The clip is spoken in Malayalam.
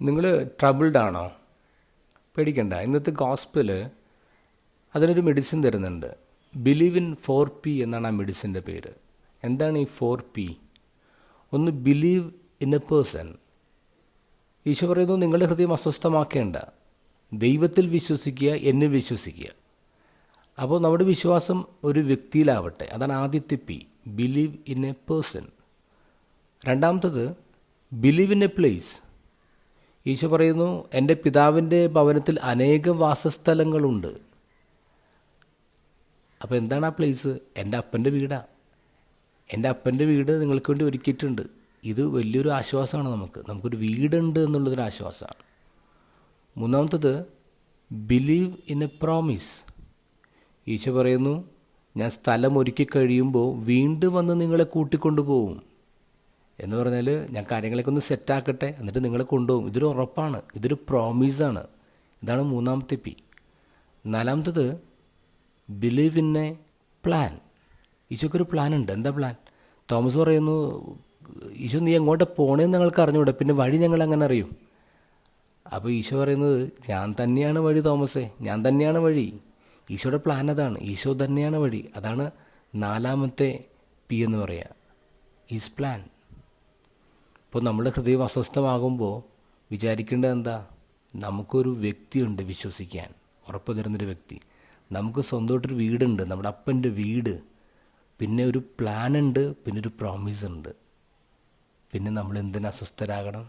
നിങ്ങൾ ട്രബിൾഡ് ആണോ? പേടിക്കണ്ട. ഇന്നത്തെ ഗോസ്പൽ അതിനൊരു മെഡിസിൻ തരുന്നുണ്ട്. ബിലീവ് ഇൻ 4P എന്നാണ് ആ മെഡിസിൻ്റെ പേര്. എന്താണ് ഈ 4P? ഒന്ന്, believe in a person. Isho പറയുന്നു, നിങ്ങളുടെ ഹൃദയം അസ്വസ്ഥമാക്കേണ്ട, ദൈവത്തിൽ വിശ്വസിക്കുക, എന്നിൽ വിശ്വസിക്കുക. അപ്പോൾ നമ്മുടെ വിശ്വാസം ഒരു വ്യക്തിയിലാവട്ടെ. അതാണ് ആദ്യത്തെ P, believe in a person. രണ്ടാമത്തത്, believe in a place. Eesho പറയുന്നു, എൻ്റെ പിതാവിൻ്റെ ഭവനത്തിൽ അനേകം വാസസ്ഥലങ്ങളുണ്ട്. അപ്പോൾ എന്താണ് ആ പ്ലേസ്? എൻ്റെ അപ്പൻ്റെ വീടാണ്. എൻ്റെ അപ്പൻ്റെ വീട് നിങ്ങൾക്ക് വേണ്ടി ഒരുക്കിയിട്ടുണ്ട്. ഇത് വലിയൊരു ആശ്വാസമാണ്. നമുക്കൊരു വീടുണ്ട് എന്നുള്ളതൊരു ആശ്വാസമാണ്. മൂന്നാമത്തത്, believe in a promise. Isho പറയുന്നു, ഞാൻ സ്ഥലം ഒരുക്കി കഴിയുമ്പോൾ വീണ്ടും വന്ന് നിങ്ങളെ കൂട്ടിക്കൊണ്ടുപോകും. എന്ന് പറഞ്ഞാൽ ഞാൻ കാര്യങ്ങളൊക്കെ ഒന്ന് സെറ്റാക്കട്ടെ, എന്നിട്ട് നിങ്ങളെ കൊണ്ടുപോകും. ഇതൊരു ഉറപ്പാണ്, ഇതൊരു പ്രോമിസാണ്. ഇതാണ് മൂന്നാമത്തെ P. നാലാമത്തത്, ബിലീവ് ഇൻ എ പ്ലാൻ. ഈശോക്കൊരു പ്ലാൻ ഉണ്ട്. എന്താ പ്ലാൻ? തോമസ് പറയുന്നു, ഈശോ നീ എങ്ങോട്ട് പോണേന്ന് ഞങ്ങൾക്ക് അറിഞ്ഞൂടെ, പിന്നെ വഴി ഞങ്ങൾ അങ്ങനെ അറിയും. അപ്പോൾ ഈശോ പറയുന്നത്, ഞാൻ തന്നെയാണ് വഴി തോമസേ, ഞാൻ തന്നെയാണ് വഴി. ഈശോയുടെ പ്ലാൻ അതാണ്, ഈശോ തന്നെയാണ് വഴി. അതാണ് നാലാമത്തെ P എന്ന് പറയുക, ഈസ് പ്ലാൻ. ഇപ്പോൾ നമ്മുടെ ഹൃദയം അസ്വസ്ഥമാകുമ്പോൾ വിചാരിക്കേണ്ടത് എന്താ? നമുക്കൊരു വ്യക്തിയുണ്ട് വിശ്വസിക്കാൻ, ഉറപ്പ് തരുന്നൊരു വ്യക്തി. നമുക്ക് സ്വന്തമായിട്ടൊരു വീടുണ്ട്, നമ്മുടെ അപ്പൻ്റെ വീട്. പിന്നെ ഒരു പ്ലാൻ ഉണ്ട്, പിന്നെ ഒരു പ്രോമിസ് ഉണ്ട്. പിന്നെ നമ്മൾ എന്തിന് അസ്വസ്ഥരാകണം?